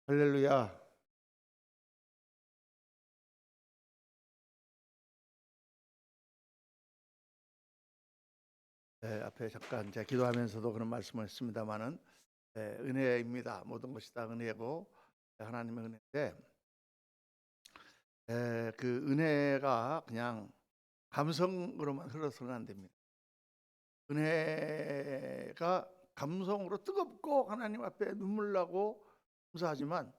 할렐루야. 네, 앞에 잠깐 제가 기도하면서도 그런 말씀을 했습니다마는 은혜입니다. 모든 것이 다 은혜고 하나님의 은혜인데 그 은혜가 그냥 감성으로만 흘러서는 안 됩니다. 은혜가 감성으로 뜨겁고 하나님 앞에 눈물 나고 감사하지만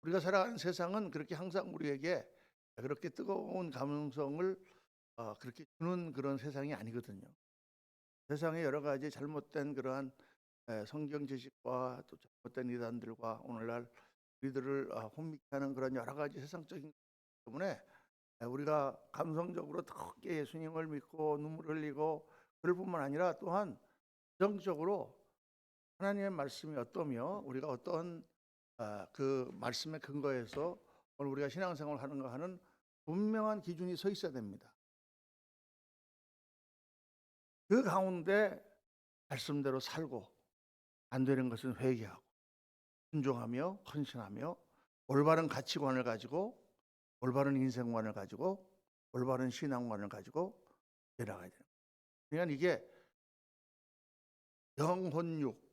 우리가 살아가는 세상은 그렇게 항상 우리에게 그렇게 뜨거운 감성을 그렇게 주는 그런 세상이 아니거든요. 세상에 여러 가지 잘못된 그러한 성경 지식과 또 잘못된 이단들과 오늘날 우리들을 혼미케 하는 그런 여러 가지 세상적인 것 때문에 우리가 감성적으로 크게 예수님을 믿고 눈물 흘리고 그럴 뿐만 아니라 또한 정적으로 하나님의 말씀이 어떠며 우리가 어떤 그 말씀의 근거에서 오늘 우리가 신앙생활을 하는가 하는 분명한 기준이 서 있어야 됩니다. 그 가운데 말씀대로 살고 안 되는 것은 회개하고 순종하며 헌신하며 올바른 가치관을 가지고 올바른 인생관을 가지고 올바른 신앙관을 가지고 내려가야 돼요. 그러니까 이게 영혼육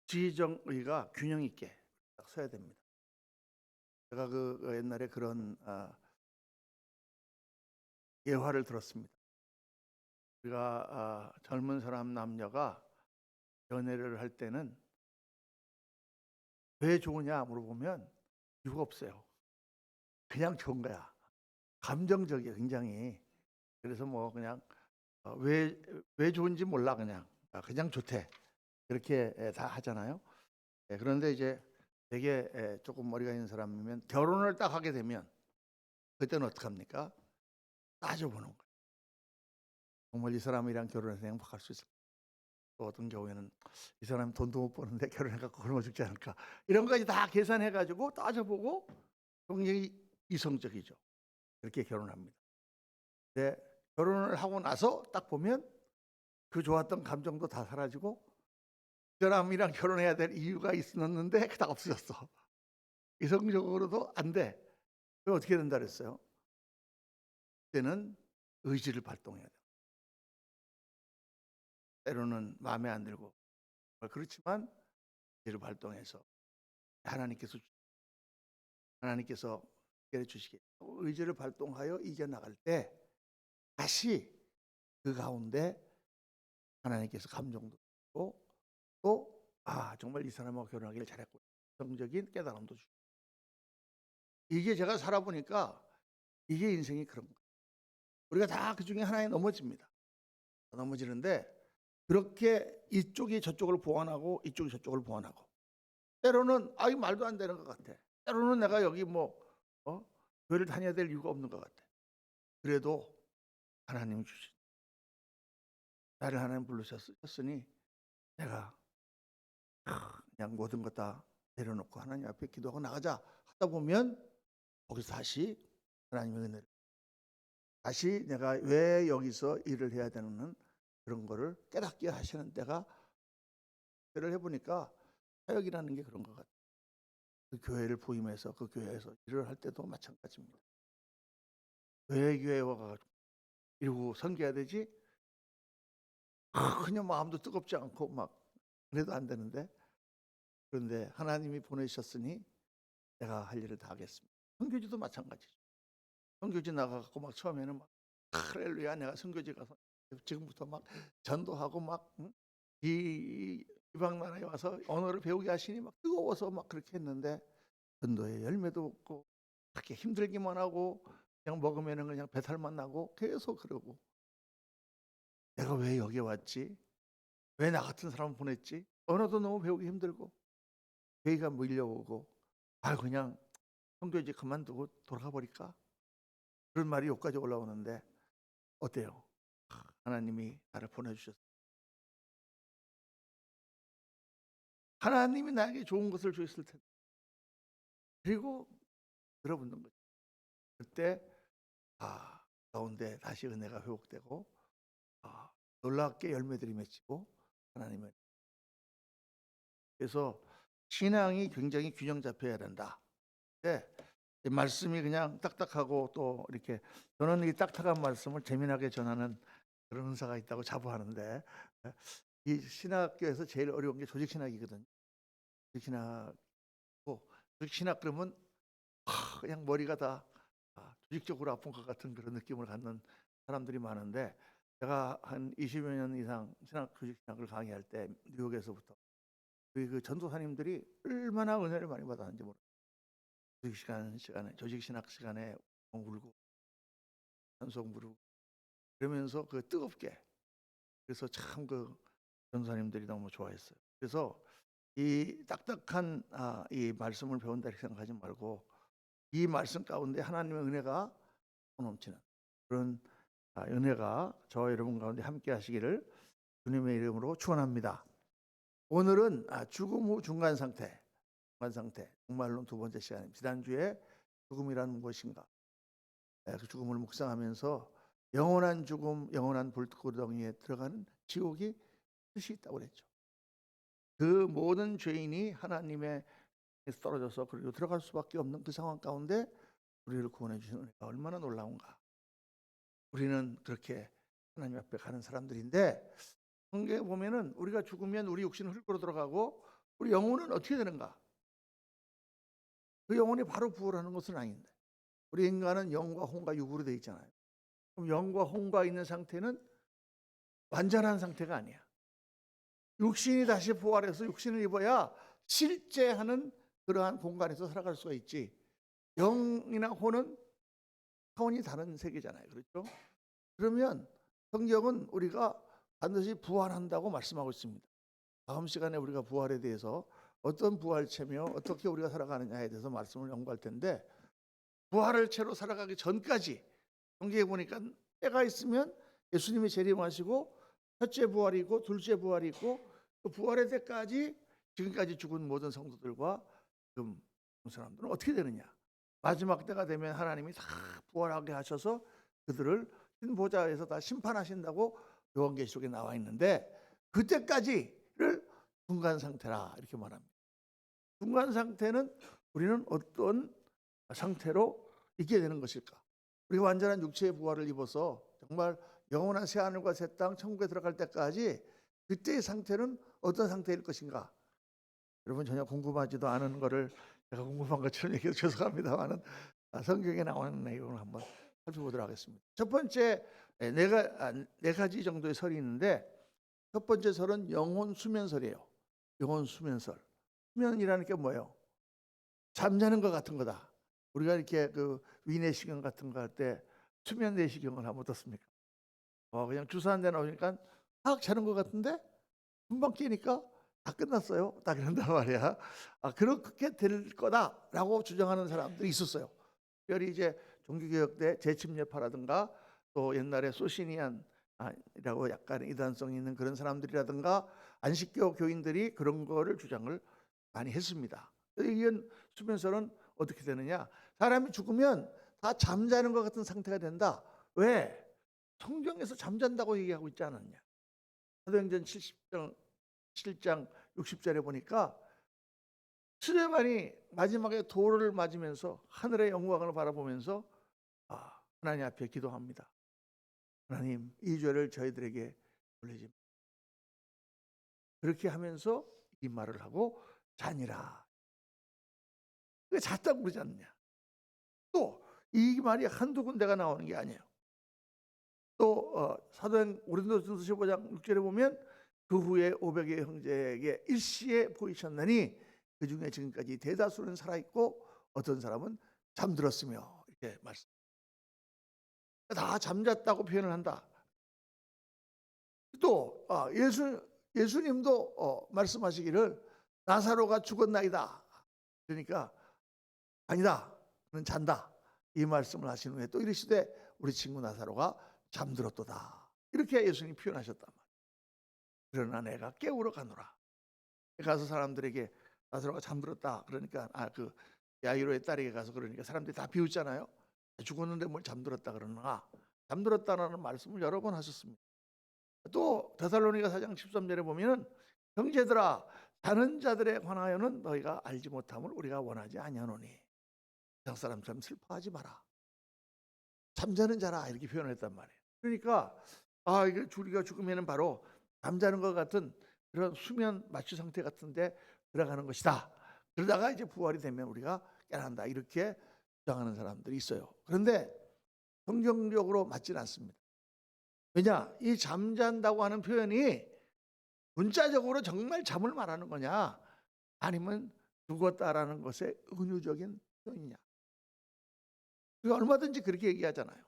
지정의가 균형 있게 딱 서야 됩니다. 제가 그 옛날에 그런 예화를 들었습니다. 우리가 젊은 사람 남녀가 연애를 할 때는 왜 좋으냐 물어보면 이유가 없어요. 그냥 좋은 거야. 감정적이에요, 굉장히. 그래서 뭐 그냥 왜 좋은지 몰라 그냥 좋대. 그렇게 다 하잖아요. 그런데 이제 되게 조금 머리가 있는 사람이면 결혼을 딱 하게 되면 그때는 어떡합니까? 따져보는 거예요. 정말 이 사람이랑 결혼해서 행복할 수 있을까? 또 어떤 경우에는 이 사람이 돈도 못 버는데 결혼해갖고 굶어 죽지 않을까? 이런 것까지 다 계산해가지고 따져보고 굉장히 이성적이죠. 그렇게 결혼합니다. 근데 결혼을 하고 나서 딱 보면 그 좋았던 감정도 다 사라지고 그 사람이랑 결혼해야 될 이유가 있었는데 다 없어졌어. 이성적으로도 안 돼. 그럼 어떻게 된다 그랬어요? 그때는 의지를 발동해야 돼요. 때로는 마음에 안 들고 그렇지만 의지를 발동해서 하나님께서 해결해 주시게 의지를 발동하여 이겨나갈 때 다시 그 가운데 하나님께서 감정도 주고 또 정말 이 사람하고 결혼하기를 잘했고 성적인 깨달음도 주고 이게 제가 살아보니까 이게 인생이 그런 거예요. 우리가 다 그중에 하나에 넘어집니다. 넘어지는데 그렇게 이쪽이 저쪽을 보완하고 이쪽이 저쪽을 보완하고 때로는 이 말도 안 되는 것 같아. 때로는 내가 여기 교회를 다녀야 될 이유가 없는 것 같아. 그래도 하나님 주신 나를 하나님 부르셨으니 내가 그냥 모든 것 다 내려놓고 하나님 앞에 기도하고 나가자 하다 보면 거기서 다시 하나님의 은혜를 다시 내가 왜 여기서 일을 해야 되는 그런 거를 깨닫게 하시는 때가 일을 해보니까 사역이라는 게 그런 것 같아요. 그 교회를 부임해서 그 교회에서 일을 할 때도 마찬가지입니다. 왜 교회에 와가지고 이러고 섬겨야 되지? 그냥 마음도 뜨겁지 않고 막 그래도 안 되는데 그런데 하나님이 보내셨으니 내가 할 일을 다 하겠습니다. 선교지도 마찬가지죠. 선교지 나가고 막 처음에는 막 할렐루야 내가 선교지 가서 지금부터 막 전도하고 막 이 이방 나라에 와서 언어를 배우게 하시니 막 뜨거워서 막 그렇게 했는데 전도의 열매도 없고 그렇게 힘들기만 하고 그냥 먹으면은 그냥 배탈만 나고 계속 그러고 내가 왜 여기 왔지? 왜 나 같은 사람 보냈지? 언어도 너무 배우기 힘들고 회의가 밀려오고 그냥 선교지 그만두고 돌아가 버릴까? 그런 말이 여기까지 올라오는데 어때요? 하나님이 나를 보내주셨어요. 하나님이 나에게 좋은 것을 주셨을 텐데 그리고 들어붙는 거죠. 그때 가운데 다시 은혜가 회복되고 놀랍게 열매들이 맺히고 하나님은 그래서 신앙이 굉장히 균형 잡혀야 된다. 네, 이 말씀이 그냥 딱딱하고 또 이렇게 저는 이 딱딱한 말씀을 재미나게 전하는 그런 은사가 있다고 자부하는데 이 신학교에서 제일 어려운 게 조직 신학이거든요. 조직 신학고 조직 신학 그러면 그냥 머리가 다 조직적으로 아픈 것 같은 그런 느낌을 갖는 사람들이 많은데 제가 한 20여 년 이상 조직 신학을 강의할 때 뉴욕에서부터 우리 그 전도사님들이 얼마나 은혜를 많이 받았는지 모르겠어요. 조직 신학 시간에 울고 찬송 부르고 그러면서 그 뜨겁게 그래서 참 그 전도사님들이 너무 좋아했어요. 그래서 이 딱딱한 이 말씀을 배운다 이렇게 생각하지 말고 이 말씀 가운데 하나님의 은혜가 넘치는 그런 은혜가 저와 여러분 가운데 함께 하시기를 주님의 이름으로 축원합니다. 오늘은 죽음 후 중간 상태 정말로 두 번째 시간입니다. 지난주에 죽음이란 무엇인가 그 죽음을 묵상하면서 영원한 죽음, 영원한 불구덩이에 들어가는 지옥이 뜻이 있다고 그랬죠. 그 모든 죄인이 하나님의 떨어져서 그리고 들어갈 수밖에 없는 그 상황 가운데 우리를 구원해 주시는 은혜가 얼마나 놀라운가. 우리는 그렇게 하나님 앞에 가는 사람들인데 성경에 보면은 우리가 죽으면 우리 육신은 흙으로 들어가고 우리 영혼은 어떻게 되는가? 그 영혼이 바로 부활하는 것은 아닌데 우리 인간은 영과 혼과 육으로 되어 있잖아요. 그럼 영과 혼과 있는 상태는 완전한 상태가 아니야. 육신이 다시 부활해서 육신을 입어야 실제 하는 그러한 공간에서 살아갈 수가 있지. 영이나 혼은 차원이 다른 세계잖아요. 그렇죠? 그러면 성경은 우리가 반드시 부활한다고 말씀하고 있습니다. 다음 시간에 우리가 부활에 대해서 어떤 부활체며 어떻게 우리가 살아가느냐에 대해서 말씀을 연구할 텐데 부활을 채로 살아가기 전까지 성경에 보니까 때가 있으면 예수님이 재림하시고 첫째 부활이고 둘째 부활이고 그 부활의 때까지 지금까지 죽은 모든 성도들과 지금 사람들은 어떻게 되느냐. 마지막 때가 되면 하나님이 다 부활하게 하셔서 그들을 흰 보좌에서 다 심판하신다고 요한계시록에 나와 있는데 그때까지를 중간 상태라 이렇게 말합니다. 중간 상태는 우리는 어떤 상태로 있게 되는 것일까? 우리가 완전한 육체의 부활을 입어서 정말 영원한 새 하늘과 새 땅 천국에 들어갈 때까지 그때의 상태는 어떤 상태일 것인가? 여러분 전혀 궁금하지도 않은 거를 제가 궁금한 것처럼 얘기해서 죄송합니다만은 성경에 나오는 내용을 한번 살펴보도록 하겠습니다. 첫 번째 네 가지 정도의 설이 있는데 첫 번째 설은 영혼 수면설이에요. 영혼 수면설. 수면이라는 게 뭐예요? 잠자는 것 같은 거다. 우리가 이렇게 그 위내시경 같은 거 할 때 수면 내시경을 하면 어떻습니까? 그냥 주사 한 대 나오니까 딱 자는 것 같은데 금방 깨니까 다 끝났어요. 딱 이런단 말이야. 그렇게 될 거다라고 주장하는 사람들이 있었어요. 특별히 이제 종교개혁 때 재침례파라든가 또 옛날에 소시니안이라고 약간 이단성 있는 그런 사람들이라든가 안식교 교인들이 그런 거를 주장을 많이 했습니다. 이런 수면설은 어떻게 되느냐? 사람이 죽으면 다 잠자는 것 같은 상태가 된다. 왜? 성경에서 잠잔다고 얘기하고 있지 않았냐? 사도행전 7장 60절에 보니까 스데반이 마지막에 돌을 맞으면서 하늘의 영광을 바라보면서 하나님 앞에 기도합니다. 하나님, 이 죄를 저희들에게 돌리지. 그렇게 하면서 이 말을 하고 자니라. 왜 잤다고 그러지 않느냐? 또 이 말이 한두 군데가 나오는 게 아니에요. 또 사도행 고린도전서 15장 6절에 보면 그 후에 500의 형제에게 일시에 보이셨나니 그 중에 지금까지 대다수는 살아있고 어떤 사람은 잠들었으며 이렇게 말씀. 다 잠잤다고 표현을 한다. 또 예수님도 말씀하시기를 나사로가 죽었나이다. 그러니까 아니다. 그는 잔다. 이 말씀을 하신 후에 또 이르시되 우리 친구 나사로가 잠들었도다. 이렇게 예수님이 표현하셨단 말이에요. 그러나 내가 깨우러 가노라. 가서 사람들에게 나사로가 잠들었다. 그러니까 그 야이로의 딸에게 가서 그러니까 사람들이 다 비웃잖아요. 죽었는데 뭘 잠들었다 그러나. 잠들었다라는 말씀을 여러 번 하셨습니다. 또 데살로니가 4장 13절에 보면은 형제들아 자는 자들에 관하여는 너희가 알지 못함을 우리가 원하지 아니하노니 세상 사람처럼 슬퍼하지 마라. 잠자는 자라 이렇게 표현을 했단 말이에요. 그러니까 이게 우리가 죽으면은 바로 잠자는 것 같은 그런 수면 마취 상태 같은데 들어가는 것이다. 그러다가 이제 부활이 되면 우리가 깨어난다 이렇게 주장하는 사람들이 있어요. 그런데 성경적으로 맞지는 않습니다. 왜냐? 이 잠잔다고 하는 표현이 문자적으로 정말 잠을 말하는 거냐 아니면 죽었다라는 것의 은유적인 표현이냐. 우리가 얼마든지 그렇게 얘기하잖아요.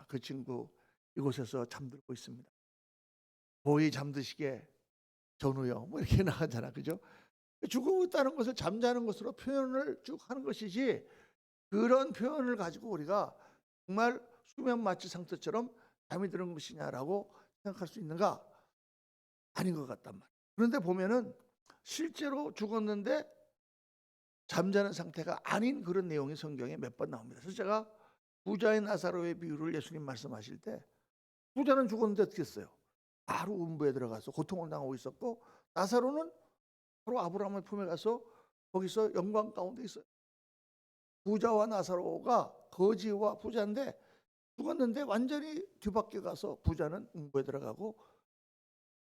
그 친구 이곳에서 잠들고 있습니다. 고이 잠드시게 전우요. 뭐 이렇게 나가잖아. 그죠? 죽고 있다는 것을 잠자는 것으로 표현을 쭉 하는 것이지 그런 표현을 가지고 우리가 정말 수면 마취 상태처럼 잠이 드는 것이냐라고 생각할 수 있는가? 아닌 것 같단 말이에요. 그런데 보면은 실제로 죽었는데 잠자는 상태가 아닌 그런 내용이 성경에 몇 번 나옵니다. 그래서 제가 부자의 나사로의 비유를 예수님 말씀하실 때 부자는 죽었는데 어떻게 했어요? 바로 음부에 들어가서 고통을 당하고 있었고 나사로는 바로 아브라함의 품에 가서 거기서 영광 가운데 있어요. 부자와 나사로가 거지와 부자인데 죽었는데 완전히 뒤바뀌어 가서 부자는 음부에 들어가고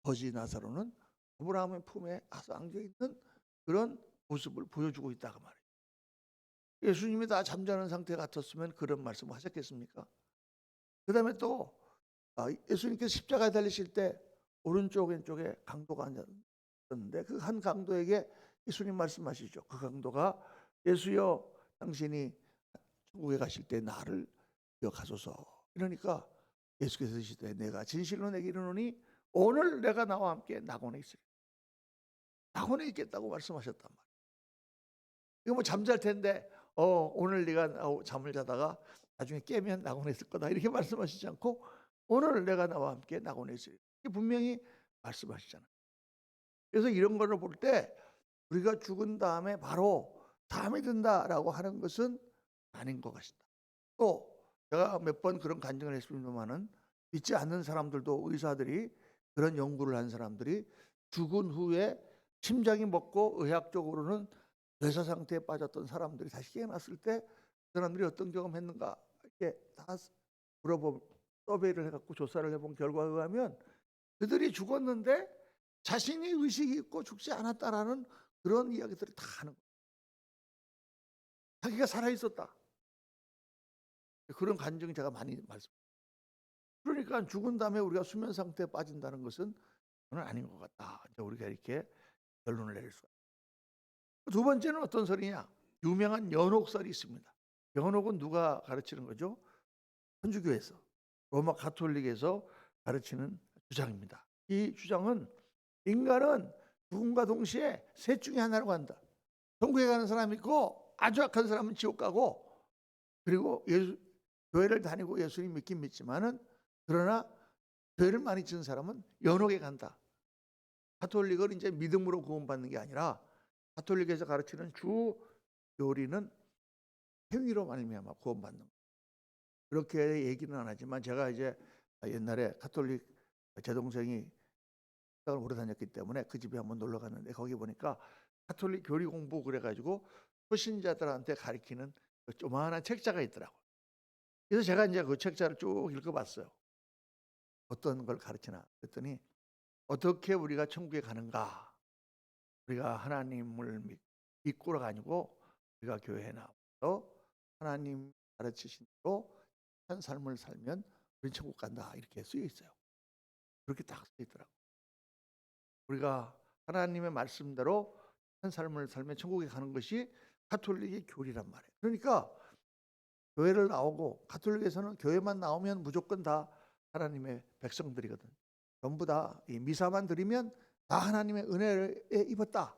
거지 나사로는 아브라함의 품에 가서 안겨있는 그런 모습을 보여주고 있다고 말이에요. 예수님이 다 잠자는 상태 같았으면 그런 말씀을 하셨겠습니까? 그 다음에 또 예수님께서 십자가에 달리실 때 오른쪽 왼쪽에 강도가 앉았는데 그 한 강도에게 예수님 말씀하시죠. 그 강도가 예수여 당신이 천국에 가실 때 나를 기억하소서. 이러니까 예수께서 이르시되 내가 진실로 내게 이르노니 오늘 내가 나와 함께 낙원에 있으리라. 낙원에 있겠다고 말씀하셨단 말이에요. 이거 뭐 잠잘 텐데 오늘 네가 잠을 자다가 나중에 깨면 낙원에 있을 거다 이렇게 말씀하시지 않고 오늘 내가 나와 함께 낙원에 있으리라. 이게 분명히 말씀하시잖아요. 그래서 이런 거를 볼 때 우리가 죽은 다음에 바로 잠이 든다라고 하는 것은 아닌 것 같다. 또 제가 몇 번 그런 간증을 했습니다만은 믿지 않는 사람들도 의사들이 그런 연구를 한 사람들이 죽은 후에 심장이 멎고 의학적으로는 뇌사 상태에 빠졌던 사람들이 다시 깨어났을 때 그 사람들이 어떤 경험했는가 이렇게 다 서베이를 해갖고 조사를 해본 결과에 의하면 그들이 죽었는데 자신이 의식이 있고 죽지 않았다라는 그런 이야기들을 다 하는 거예요. 자기가 살아있었다. 그런 간증이 제가 많이 말씀드립니다. 그러니까 죽은 다음에 우리가 수면 상태에 빠진다는 것은 그건 아닌 것 같다. 이제 우리가 이렇게 결론을 내릴 수가 있습니다. 두 번째는 어떤 설이냐? 유명한 연옥설이 있습니다. 연옥은 누가 가르치는 거죠? 천주교에서 로마 가톨릭에서 가르치는 주장입니다. 이 주장은 인간은 죽음과 동시에 셋 중에 하나라고 한다. 천국에 가는 사람이 있고 아주 악한 사람은 지옥 가고 그리고 교회를 다니고 예수님 믿긴 믿지만은 그러나 죄를 많이 지은 사람은 연옥에 간다. 가톨릭은 이제 믿음으로 구원받는 게 아니라 가톨릭에서 가르치는 주 교리는 행위로 말미암아 구원받는 거. 그렇게 얘기는 안 하지만 제가 이제 옛날에 가톨릭 제 동생이 식당을 오래 다녔기 때문에 그 집에 한번 놀러 갔는데 거기 보니까 가톨릭 교리 공부 그래가지고 초신자들한테 가르치는 조그마한 책자가 있더라고요. 그래서 제가 이제 그 책자를 쭉 읽어봤어요. 어떤 걸 가르치나 그랬더니 어떻게 우리가 천국에 가는가? 우리가 하나님을 믿고가 아니고 우리가 교회에 나와서 하나님 가르치신 대로 한 삶을 살면 우리 천국 간다 이렇게 쓰여 있어요. 그렇게 딱 쓰여 있더라고요. 우리가 하나님의 말씀대로 한 삶을 살면 천국에 가는 것이 가톨릭의 교리란 말이에요. 그러니까 교회를 나오고 가톨릭에서는 교회만 나오면 무조건 다 하나님의 백성들이거든. 전부 다 이 미사만 드리면 다 하나님의 은혜에 입었다.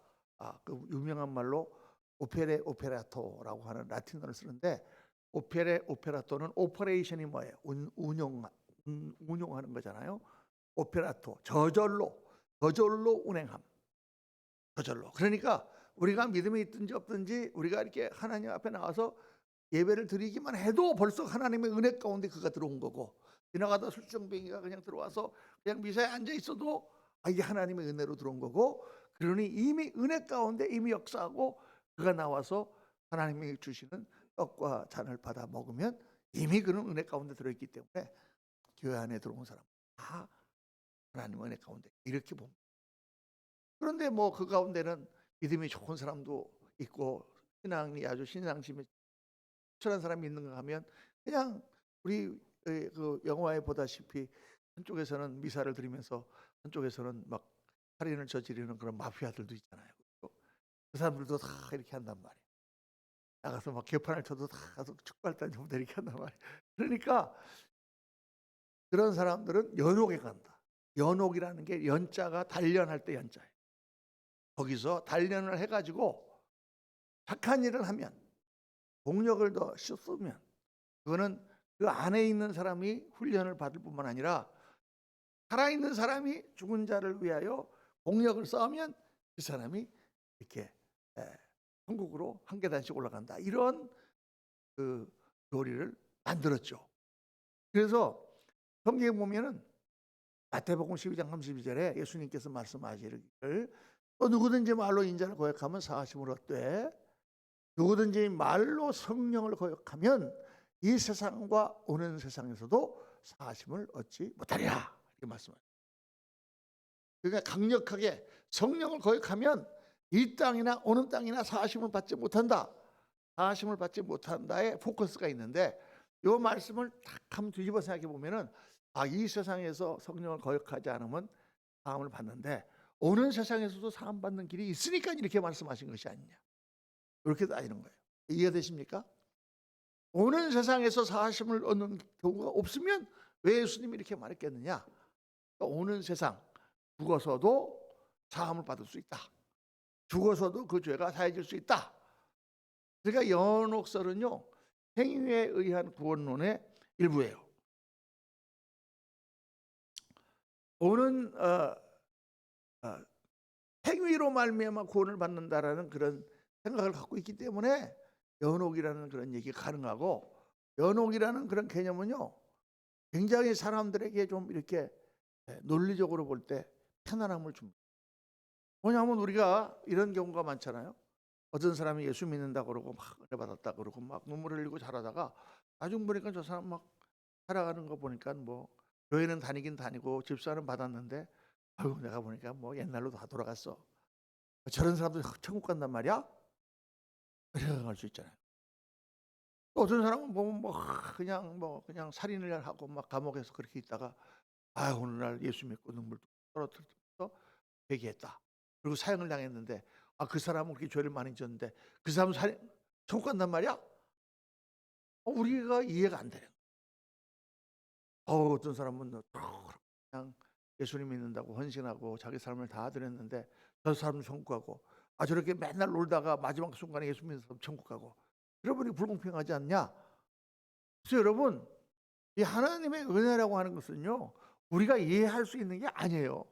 그 유명한 말로 오페레 오페라토라고 하는 라틴어를 쓰는데 오페레 오페라토는 오퍼레이션이 뭐예요? 운용하는 거잖아요. 오페라토 저절로 운행함. 저절로. 그러니까 우리가 믿음이 있든지 없든지 우리가 이렇게 하나님 앞에 나와서 예배를 드리기만 해도 벌써 하나님의 은혜 가운데 그가 들어온 거고 지나가다 술주정뱅이가 그냥 들어와서 그냥 미사에 앉아 있어도 이게 하나님의 은혜로 들어온 거고 그러니 이미 은혜 가운데 이미 역사하고 그가 나와서 하나님이 주시는 떡과 잔을 받아 먹으면 이미 그는 은혜 가운데 들어있기 때문에 교회 안에 들어온 사람 다 하나님 은혜 가운데 이렇게 봅니다. 그런데 뭐 그 가운데는 믿음이 좋은 사람도 있고 신앙이 아주 신앙심이 철한 사람이 있는가 하면 그냥 우리 그 영화에 보다시피 한쪽에서는 미사를 드리면서 한쪽에서는 막 살인을 저지르는 그런 마피아들도 있잖아요. 그 사람들도 다 이렇게 한단 말이에요. 나가서 막 개판을 쳐도 다 가서 축발단 좀 이렇게 한단 말이에요. 그러니까 그런 사람들은 연옥에 간다. 연옥이라는 게 연자가 단련할 때 연자예요. 거기서 단련을 해가지고 착한 일을 하면 공력을 더 쓰면 그거는 그 안에 있는 사람이 훈련을 받을 뿐만 아니라 살아있는 사람이 죽은 자를 위하여 공력을 쌓으면 그 사람이 이렇게 천국으로 한 계단씩 올라간다. 이런 그 교리를 만들었죠. 그래서 성경에 보면은 마태복음 12장 32절에 예수님께서 말씀하시기를 또 누구든지 말로 인자를 고역하면 사하심을 얻되 누구든지 말로 성령을 고역하면 이 세상과 오는 세상에서도 사하심을 얻지 못하리라 이렇게 말씀하셨어요. 그러니까 강력하게 성령을 고역하면 이 땅이나 오는 땅이나 사하심을 받지 못한다. 사하심을 받지 못한다에 포커스가 있는데 이 말씀을 딱 한번 뒤집어 생각해 보면은 이 세상에서 성령을 거역하지 않으면 사함을 받는데 오는 세상에서도 사함 받는 길이 있으니까 이렇게 말씀하신 것이 아니냐. 이렇게 따지는 거예요. 이해가 되십니까? 오는 세상에서 사하심을 얻는 경우가 없으면 왜 예수님이 이렇게 말했겠느냐? 오는 세상 죽어서도 사함을 받을 수 있다. 죽어서도 그 죄가 사해질 수 있다. 그러니까 연옥설은요 행위에 의한 구원론의 일부예요. 오는 행위로 말미암아 구원을 받는다라는 그런 생각을 갖고 있기 때문에 연옥이라는 그런 얘기가 가능하고 연옥이라는 그런 개념은요 굉장히 사람들에게 좀 이렇게 논리적으로 볼 때 편안함을 줍니다. 뭐냐면 우리가 이런 경우가 많잖아요. 어떤 사람이 예수 믿는다 그러고 막 은혜 받았다 그러고 막 눈물 흘리고 잘하다가 나중 보니까 저 사람 막 살아가는 거 보니까 뭐 교회는 다니긴 다니고 집사는 받았는데 아유 내가 보니까 뭐 옛날로 다 돌아갔어. 저런 사람도 천국 간단 말이야? 이렇게 생각할 수 있잖아요. 또 어떤 사람은 보면 그냥 살인을 하고 막 감옥에서 그렇게 있다가 오늘날 예수 믿고 눈물 떨어뜨려서 회개했다. 그리고 사형을 당했는데 그 사람은 그렇게 죄를 많이 졌는데 그 사람은 천국 간단 말이야? 우리가 이해가 안 돼요. 어떤 사람은 그냥 예수님 믿는다고 헌신하고 자기 삶을 다 드렸는데 저 사람은 천국 가고 저렇게 맨날 놀다가 마지막 순간에 예수 믿는 사람 천국 가고 여러분이 불공평하지 않냐? 그래서 여러분 이 하나님의 은혜라고 하는 것은요 우리가 이해할 수 있는 게 아니에요.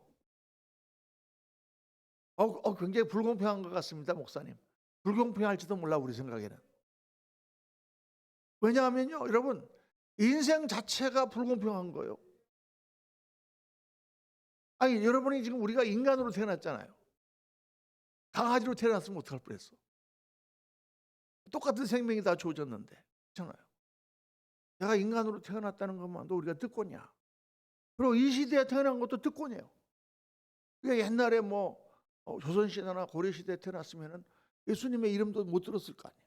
굉장히 불공평한 것 같습니다, 목사님. 불공평할지도 몰라 우리 생각에는. 왜냐하면요 여러분 인생 자체가 불공평한 거예요. 여러분이 지금 우리가 인간으로 태어났잖아요. 강아지로 태어났으면 어떡할 뻔했어. 똑같은 생명이 다 주어졌는데 그렇잖아요. 내가 인간으로 태어났다는 것만도 우리가 특권이야. 그리고 이 시대에 태어난 것도 특권이에요. 그러니까 옛날에 조선시대나 고려시대에 태어났으면 예수님의 이름도 못 들었을 거 아니에요.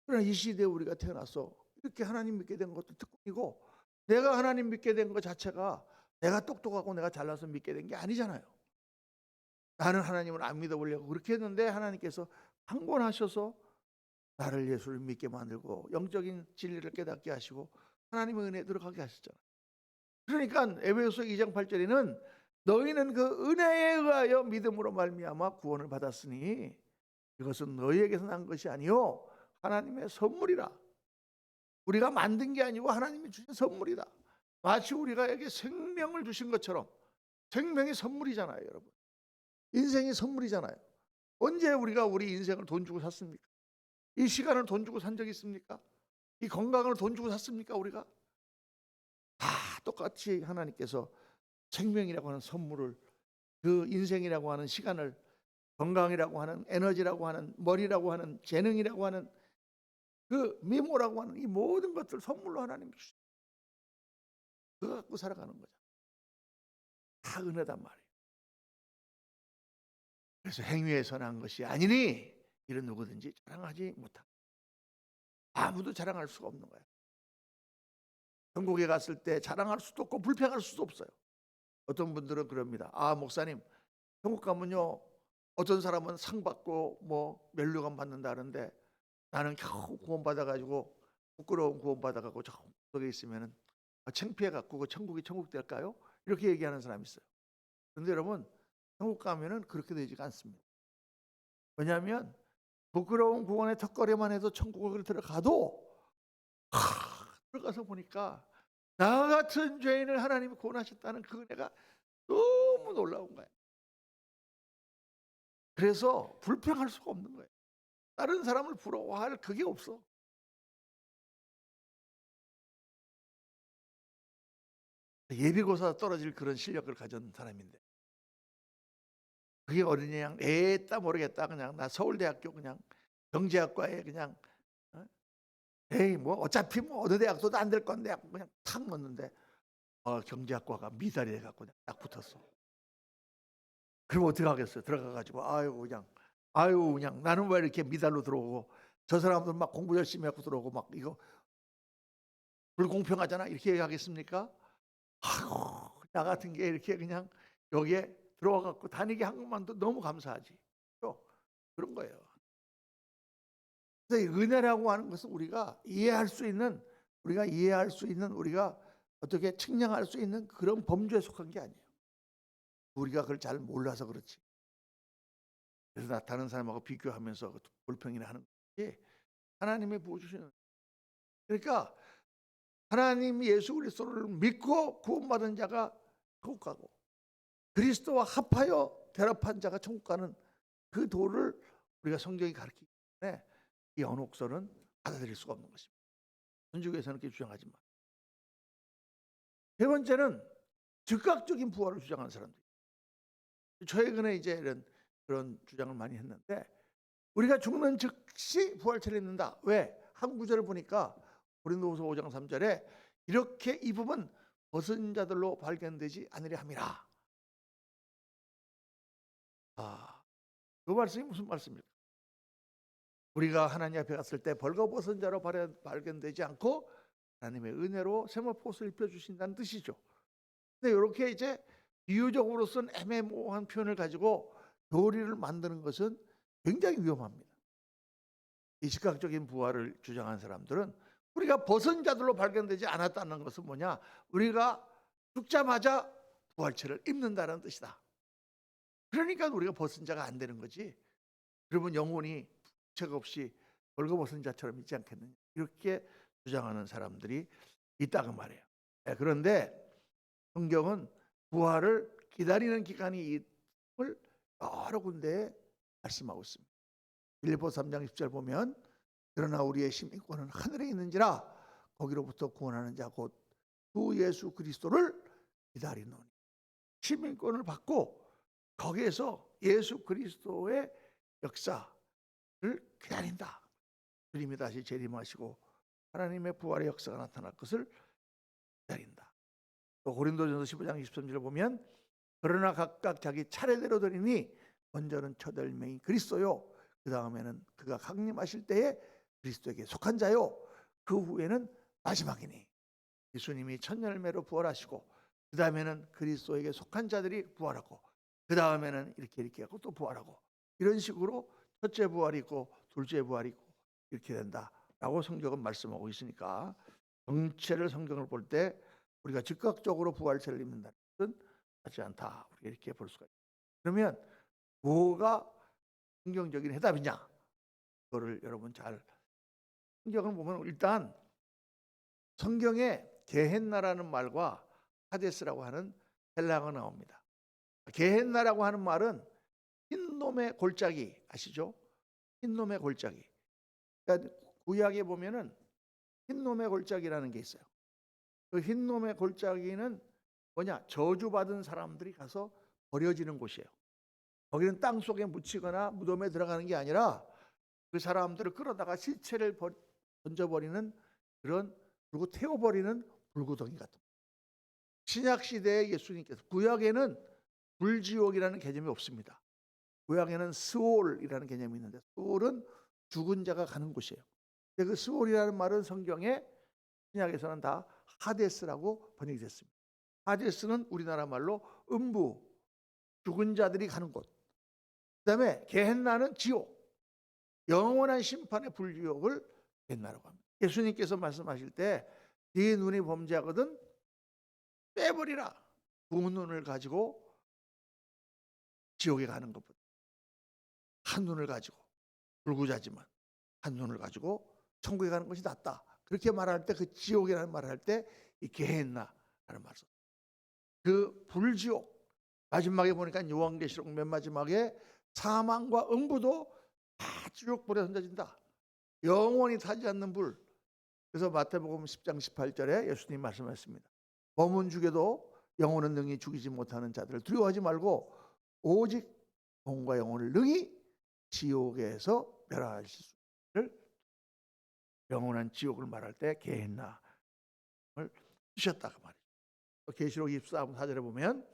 그러나 이 시대에 우리가 태어나서 이렇게 하나님 믿게 된 것도 특권이고 내가 하나님 믿게 된 것 자체가 내가 똑똑하고 내가 잘나서 믿게 된 게 아니잖아요. 나는 하나님을 안 믿어보려고 그렇게 했는데 하나님께서 강권하셔서 나를 예수를 믿게 만들고 영적인 진리를 깨닫게 하시고 하나님의 은혜에 들어가게 하셨잖아요. 그러니까 에베소서 2장 8절에는 너희는 그 은혜에 의하여 믿음으로 말미암아 구원을 받았으니 이것은 너희에게서 난 것이 아니요 하나님의 선물이라. 우리가 만든 게 아니고 하나님이 주신 선물이다. 마치 우리가에게 생명을 주신 것처럼. 생명이 선물이잖아요, 여러분. 인생이 선물이잖아요. 언제 우리가 우리 인생을 돈 주고 샀습니까? 이 시간을 돈 주고 산 적 있습니까? 이 건강을 돈 주고 샀습니까? 우리가 다 똑같이 하나님께서 생명이라고 하는 선물을 그 인생이라고 하는 시간을, 건강이라고 하는 에너지라고 하는, 머리라고 하는, 재능이라고 하는, 그 미모라고 하는 이 모든 것들 선물로 하나님이 주셨어요. 그거 갖고 살아가는 거죠. 다 은혜단 말이에요. 그래서 행위에 선한 것이 아니니 이런 누구든지 자랑하지 못한다. 아무도 자랑할 수가 없는 거예요. 천국에 갔을 때 자랑할 수도 없고 불평할 수도 없어요. 어떤 분들은 그럽니다. 아, 목사님, 천국 가면요, 어떤 사람은 상 받고 뭐 면류관 받는다는데 나는 겨우 구원받아가지고 부끄러운 구원받아가고 저기 있으면은 창피해갖고 그 천국이 천국 될까요? 이렇게 얘기하는 사람이 있어요. 그런데 여러분, 천국 가면은 그렇게 되지가 않습니다. 왜냐하면 부끄러운 구원의 턱걸이만 해도 천국을 들어가도 들어가서 보니까 나 같은 죄인을 하나님이 구원하셨다는 그 은혜가 너무 놀라운 거예요. 그래서 불평할 수가 없는 거예요. 다른 사람을 부러워할 그게 없어. 예비고사 떨어질 그런 실력을 가진 사람인데 그게 어린이 양 에따 모르겠다 그냥 나 서울대학교 그냥 경제학과에 그냥 에이 뭐 어차피 뭐 어느 대학도 안 될 건데 하고 그냥 탁 넣었는데 경제학과가 미달이 돼갖고 딱 붙었어. 그럼 어떻게 하겠어요? 들어가가지고 아유 그냥 나는 왜 이렇게 미달로 들어오고 저 사람들 막 공부 열심히 하고 들어오고 막 이거 불공평하잖아 이렇게 얘기하겠습니까? 아유 나 같은 게 이렇게 그냥 여기에 들어와갖고 다니게 한 것만도 너무 감사하지. 그런 거예요. 그래서 은혜라고 하는 것은 우리가 이해할 수 있는 우리가 어떻게 측량할 수 있는 그런 범주에 속한 게 아니에요. 우리가 그걸 잘 몰라서 그렇지. 그래서 다른 사람하고 비교하면서 불평이나 하는 것이 하나님이 부어주시는. 그러니까 하나님 예수 그리스도를 믿고 구원받은 자가 천국 가고 그리스도와 합하여 결합한 자가 천국 가는 그 도를 우리가 성경이 가르치기 때문에 이 언옥설은 받아들일 수가 없는 것입니다. 선지교에서는 그렇게 주장하지 마. 세 번째는 즉각적인 부활을 주장하는 사람들. 최근에 이제 그런 주장을 많이 했는데 우리가 죽는 즉시 부활체를 입는다. 왜? 한 구절을 보니까 고린도후서 5장 3절에 이렇게 입으면 벗은 자들로 발견되지 않으려 함이라. 그 말씀이 무슨 말씀입니까? 우리가 하나님 앞에 갔을 때 벌거벗은 자로 발견되지 않고 하나님의 은혜로 세마포옷을 입혀주신다는 뜻이죠. 근데 이렇게 이제 비유적으로 쓴 애매모호한 표현을 가지고 교리를 만드는 것은 굉장히 위험합니다. 이 즉각적인 부활을 주장한 사람들은 우리가 벗은 자들로 발견되지 않았다는 것은 뭐냐? 우리가 죽자마자 부활체를 입는다는 뜻이다. 그러니까 우리가 벗은 자가 안 되는 거지. 그러면 영혼이 부채 없이 벌거벗은 자처럼 있지 않겠느냐. 이렇게 주장하는 사람들이 있다고 말해요. 그런데 성경은 부활을 기다리는 기간이 있음을 여러 군데에 말씀하고 있습니다. 빌립보서 3장 10절 보면 그러나 우리의 시민권은 하늘에 있는지라 거기로부터 구원하는 자 곧 주 예수 그리스도를 기다리노니. 시민권을 받고 거기에서 예수 그리스도의 역사를 기다린다. 주님이 다시 재림하시고 하나님의 부활의 역사가 나타날 것을 기다린다. 또 고린도전서 15장 23절을 보면 그러나 각각 자기 차례대로 드리니 먼저는 첫 열매인 그리스도요 그 다음에는 그가 강림하실 때에 그리스도에게 속한 자요 그 후에는 마지막이니. 예수님이 첫 열매로 부활하시고 그 다음에는 그리스도에게 속한 자들이 부활하고 그 다음에는 이렇게 하고 또 부활하고 이런 식으로 첫째 부활이 있고 둘째 부활이 있고 이렇게 된다라고 성경은 말씀하고 있으니까 전체를 성경을 볼 때 우리가 즉각적으로 부활체를 입는다는 것은 맞지 않다. 우리가 이렇게 볼 수가 있습니다. 그러면 뭐가 성경적인 해답이냐? 그거를 여러분 잘 성경을 보면 일단 성경에 게헨나라는 말과 하데스라고 하는 헬라어가 나옵니다. 게헨나라고 하는 말은 흰놈의 골짜기 아시죠? 흰놈의 골짜기. 그러니까 구약에 보면은 흰놈의 골짜기라는 게 있어요. 그 흰놈의 골짜기는 뭐냐? 저주받은 사람들이 가서 버려지는 곳이에요. 거기는 땅 속에 묻히거나 무덤에 들어가는 게 아니라 그 사람들을 끌어다가 시체를 던져버리는 그런, 그리고 태워버리는 불구덩이 같은. 신약 시대에 예수님께서, 구약에는 불지옥이라는 개념이 없습니다. 구약에는 스올이라는 개념이 있는데, 스올은 죽은 자가 가는 곳이에요. 근데 그 스올이라는 말은 성경에, 신약에서는 다 하데스라고 번역이 됐습니다. 하데스는 우리나라 말로 음부, 죽은 자들이 가는 곳. 그다음에 게헨나는 지옥, 영원한 심판의 불지옥을 게헨나라고 합니다. 예수님께서 말씀하실 때 네 눈이 범죄하거든 빼버리라. 두 눈을 가지고 지옥에 가는 것보다 한 눈을 가지고, 불구자지만 한 눈을 가지고 천국에 가는 것이 낫다. 그렇게 말할 때, 그 지옥이라는 말을 할 때 이 게헨나라는 말을 써요. 그 불지옥, 마지막에 보니까 요한계시록 맨 마지막에 사망과 음부도 다 지옥불에 던져진다. 영원히 타지 않는 불. 그래서 마태복음 10장 18절에 예수님 말씀하셨습니다. 몸은 죽여도 영혼은 능히 죽이지 못하는 자들을 두려워하지 말고 오직 몸과 영혼을 능히 지옥에서 멸하실 수를, 영원한 지옥을 말할 때 게헨나를 주셨다 그 말이에요. 계시록 24장 4절에 보면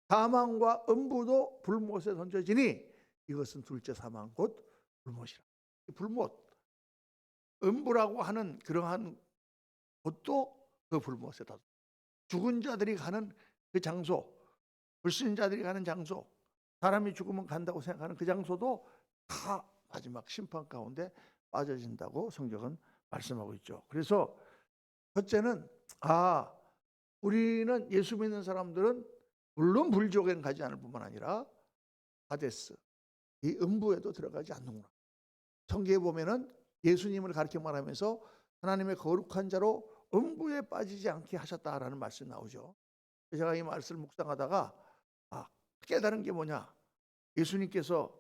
사망과 음부도 불못에 던져지니 이것은 둘째 사망 곧 불못이라. 불못, 음부라고 하는 그러한 곳도 그 불못에 다, 죽은 자들이 가는 그 장소, 불신자들이 가는 장소, 사람이 죽으면 간다고 생각하는 그 장소도 다 마지막 심판 가운데 빠져진다고 성경은 말씀하고 있죠. 그래서 첫째는, 우리는, 예수 믿는 사람들은 물론 불지옥에는 가지 않을 뿐만 아니라 하데스, 이 음부에도 들어가지 않는구나. 성경에 보면은 예수님을 가르쳐 말하면서 하나님의 거룩한 자로 음부에 빠지지 않게 하셨다라는 말씀이 나오죠. 제가 이 말씀을 묵상하다가 깨달은 게 뭐냐, 예수님께서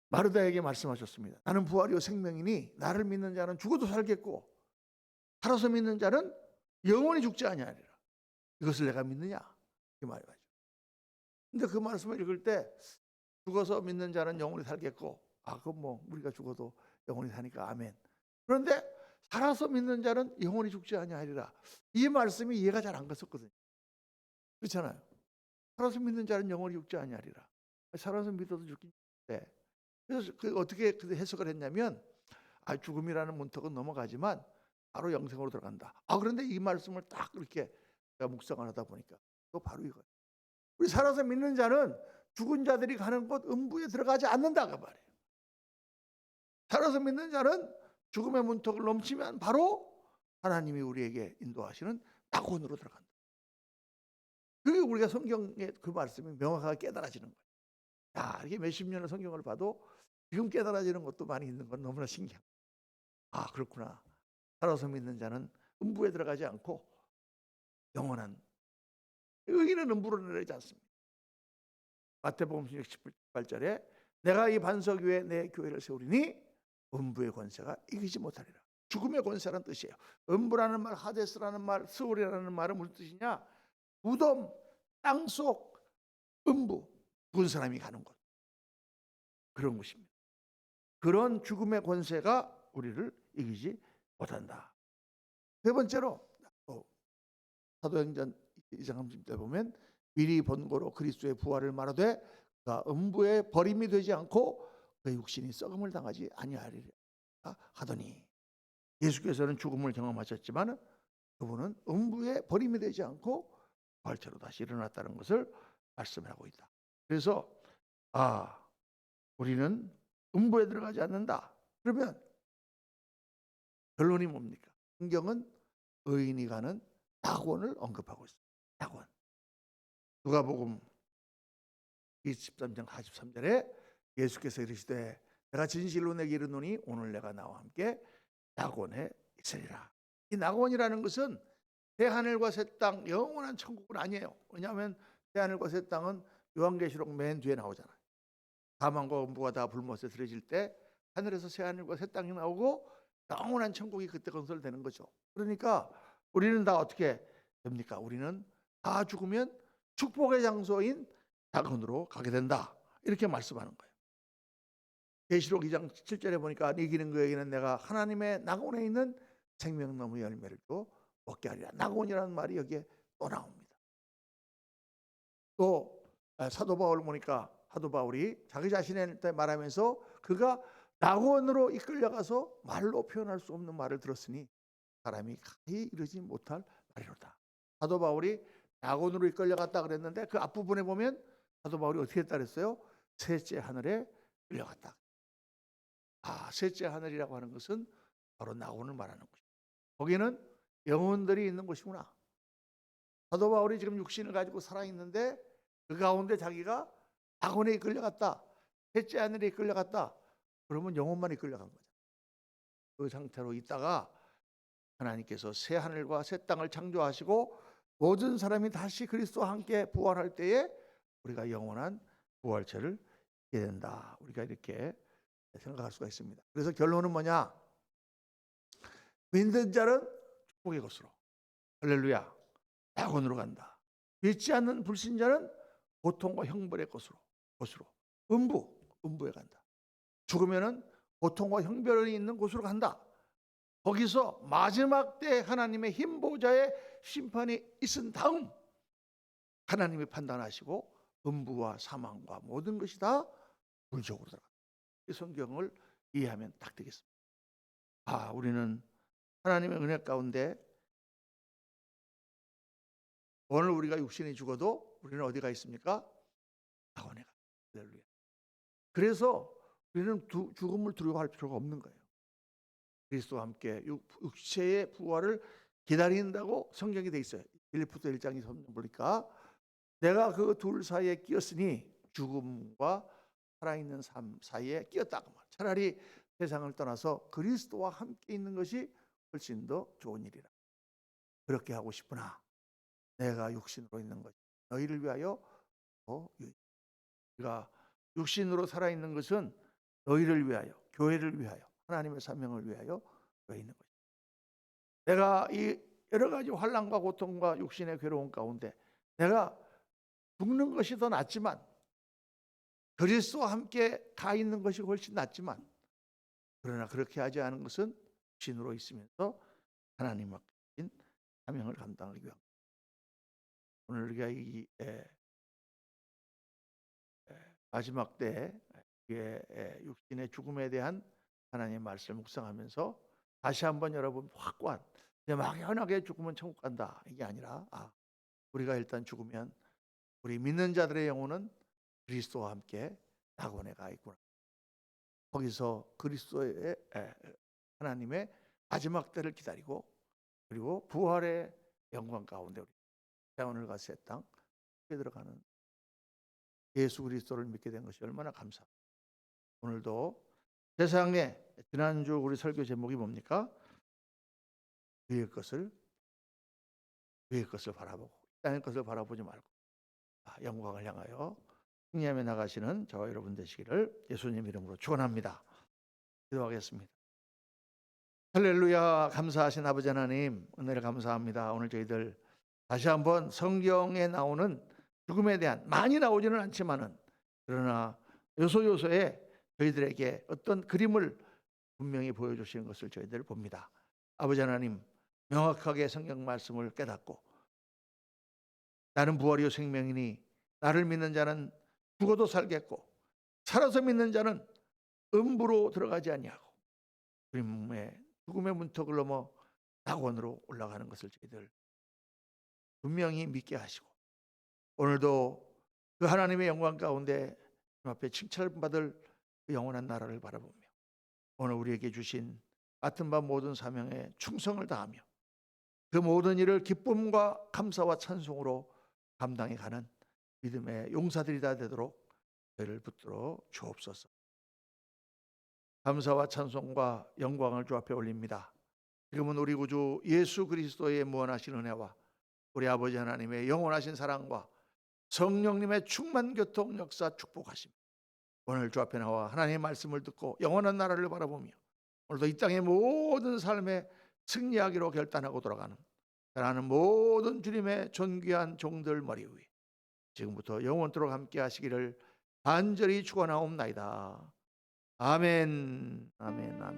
마르다에게 말씀하셨습니다. 나는 부활이요 생명이니 나를 믿는 자는 죽어도 살겠고 살아서 믿는 자는 영원히 죽지 아니하리라. 이것을 내가 믿느냐, 이 말이죠. 근데 그 말씀을 읽을 때 죽어서 믿는 자는 영원히 살겠고, 그건 뭐 우리가 죽어도 영원히 사니까 아멘. 그런데 살아서 믿는 자는 영원히 죽지 아니하리라, 이 말씀이 이해가 잘 안 갔었거든요. 그렇잖아요. 살아서 믿는 자는 영원히 죽지 아니하리라. 살아서 믿어도 죽긴 돼. 그래서 어떻게 해석을 했냐면, 죽음이라는 문턱은 넘어가지만 바로 영생으로 들어간다. 그런데 이 말씀을 딱 이렇게 제가 묵상을 하다 보니까 또 바로 이거예요. 우리 살아서 믿는 자는 죽은 자들이 가는 곳 음부에 들어가지 않는다 그 말이에요. 살아서 믿는 자는 죽음의 문턱을 넘치면 바로 하나님이 우리에게 인도하시는 낙원으로 들어간다. 그게 우리가 성경의 그 말씀이 명확하게 깨달아지는 거예요. 이게 몇십 년의 성경을 봐도 지금 깨달아지는 것도 많이 있는 건 너무나 신기해요. 그렇구나. 살아서 믿는 자는 음부에 들어가지 않고 영원한, 의인은 음부로 내려가지 않습니다. 마태복음 18절에 내가 이 반석 위에 내 교회를 세우리니 음부의 권세가 이기지 못하리라. 죽음의 권세라는 뜻이에요. 음부라는 말, 하데스라는 말, 스올이라는 말은 무슨 뜻이냐? 무덤, 땅속, 음부, 죽은 사람이 가는 곳, 그런 곳입니다. 그런 죽음의 권세가 우리를 이기지 못한다. 세 번째로 사도행전 2장 30절 보면 미리 본고로 그리스도의 부활을 말하되 그가 음부에 버림이 되지 않고 그 육신이 썩음을 당하지 아니하리라 하더니, 예수께서는 죽음을 경험하셨지만 그분은 음부에 버림이 되지 않고 부활체로 다시 일어났다는 것을 말씀하고 있다. 그래서 우리는 음부에 들어가지 않는다. 그러면 결론이 뭡니까? 성경은 의인이 가는 낙원을 언급하고 있습니다. 낙원. 누가복음 23장 43절에 예수께서 이르시되 내가 진실로 내게 이르노니 오늘 내가 나와 함께 낙원에 있으리라. 이 낙원이라는 것은 새하늘과 새 땅, 영원한 천국은 아니에요. 왜냐하면 새하늘과 새 땅은 요한계시록 맨 뒤에 나오잖아요. 사망과 음부가 다 불못에 들어질 때 하늘에서 새하늘과 새 땅이 나오고 영원한 천국이 그때 건설되는 거죠. 그러니까 우리는 다 어떻게 됩니까? 우리는 다 죽으면 축복의 장소인 낙원으로 가게 된다. 이렇게 말씀하는 거예요. 계시록 2장 7절에 보니까 이기는 그에게는 내가 하나님의 낙원에 있는 생명나무 열매를 또 먹게 하리라. 낙원이라는 말이 여기에 또 나옵니다. 또 사도 바울 보니까 사도 바울이 자기 자신한테 말하면서 그가 낙원으로 이끌려가서 말로 표현할 수 없는 말을 들었으니 사람이 가히 이르지 못할 말이로다. 사도 바울이 낙원으로 이끌려갔다 그랬는데 그 앞부분에 보면 사도 바울이 어떻게 했다 그랬어요? 셋째 하늘에 끌려갔다. 셋째 하늘이라고 하는 것은 바로 낙원을 말하는 것이죠. 거기는 영혼들이 있는 곳이구나. 사도 바울이 지금 육신을 가지고 살아있는데 그 가운데 자기가 낙원에 이끌려갔다. 셋째 하늘에 이끌려갔다. 그러면 영혼만 이끌려간 거죠. 그 상태로 있다가 하나님께서 새 하늘과 새 땅을 창조하시고 모든 사람이 다시 그리스도와 함께 부활할 때에 우리가 영원한 부활체를 얻게 된다. 우리가 이렇게 생각할 수가 있습니다. 그래서 결론은 뭐냐? 믿는 자는 축복의 것으로, 할렐루야, 낙원으로 간다. 믿지 않는 불신자는 고통과 형벌의 것으로 음부에 간다. 죽으면은 고통과 형벌이 있는 곳으로 간다. 거기서 마지막 때 하나님의 흰 보좌의 심판이 있은 다음 하나님이 판단하시고 음부와 사망과 모든 것이 다 불적으로 들어간다. 이 성경을 이해하면 딱 되겠습니다. 우리는 하나님의 은혜 가운데 오늘 우리가 육신이 죽어도 우리는 어디가 있습니까? 낙원에 가. 할렐루야. 그래서 우리는 죽음을 두려워할 필요가 없는 거예요. 그리스도와 함께 육체의 부활을 기다린다고 성경이 돼 있어요. 빌립보서 1장 2절 보니까 내가 그 둘 사이에 끼었으니 죽음과 살아있는 삶 사이에 끼었다고 말. 차라리 세상을 떠나서 그리스도와 함께 있는 것이 훨씬 더 좋은 일이라. 그렇게 하고 싶으나 내가 육신으로 있는 것이 너희를 위하여 우리가 육신으로 살아있는 것은 너희를 위하여, 교회를 위하여, 하나님의 사명을 위하여 있는 것입니다. 내가 이 여러 가지 환난과 고통과 육신의 괴로움 가운데 내가 죽는 것이 더 낫지만 그리스도와 함께 가 있는 것이 훨씬 낫지만 그러나 그렇게 하지 않은 것은 육신으로 있으면서 하나님 맡긴 사명을 감당하기 위함. 오늘 우리가 이 마지막 때 육신의 죽음에 대한 하나님의 말씀을 묵상하면서 다시 한번 여러분 확고한 막연하게 죽으면 천국 간다 이게 아니라 우리가 일단 죽으면 우리 믿는 자들의 영혼은 그리스도와 함께 낙원에 가 있구나. 거기서 그리스도의 하나님의 마지막 때를 기다리고 그리고 부활의 영광 가운데 우리 하늘과 새 땅 들어가는 예수 그리스도를 믿게 된 것이 얼마나 감사합니다. 오늘도 세상에 지난주 우리 설교 제목이 뭡니까? 위의 것을 바라보고 땅의 것을 바라보지 말고 영광을 향하여 승리하며 나가시는 저와 여러분 되시기를 예수님 이름으로 축원합니다. 기도하겠습니다. 할렐루야. 감사하신 아버지 하나님 은혜를 감사합니다. 오늘 저희들 다시 한번 성경에 나오는 죽음에 대한 많이 나오지는 않지만은 그러나 요소요소에 저희들에게 어떤 그림을 분명히 보여주시는 것을 저희들 봅니다. 아버지 하나님 명확하게 성경 말씀을 깨닫고 나는 부활이요 생명이니 나를 믿는 자는 죽어도 살겠고 살아서 믿는 자는 음부로 들어가지 아니하고 죽음의 문턱을 넘어 낙원으로 올라가는 것을 저희들 분명히 믿게 하시고 오늘도 그 하나님의 영광 가운데 앞에 칭찬받을 그 영원한 나라를 바라보며 오늘 우리에게 주신 같은 밤 모든 사명에 충성을 다하며 그 모든 일을 기쁨과 감사와 찬송으로 감당해 가는 믿음의 용사들이 다 되도록 저희를 붙들어 주옵소서. 감사와 찬송과 영광을 주 앞에 올립니다. 지금은 우리 구주 예수 그리스도의 무한하신 은혜와 우리 아버지 하나님의 영원하신 사랑과 성령님의 충만 교통 역사 축복하심 오늘 주 앞에 나와 하나님의 말씀을 듣고 영원한 나라를 바라보며 오늘도 이 땅의 모든 삶에 승리하기로 결단하고 돌아가는 모든 주님의 존귀한 종들 머리 위에 지금부터 영원토록 함께 하시기를 간절히 축원하옵나이다. 아멘. 아멘. 아멘.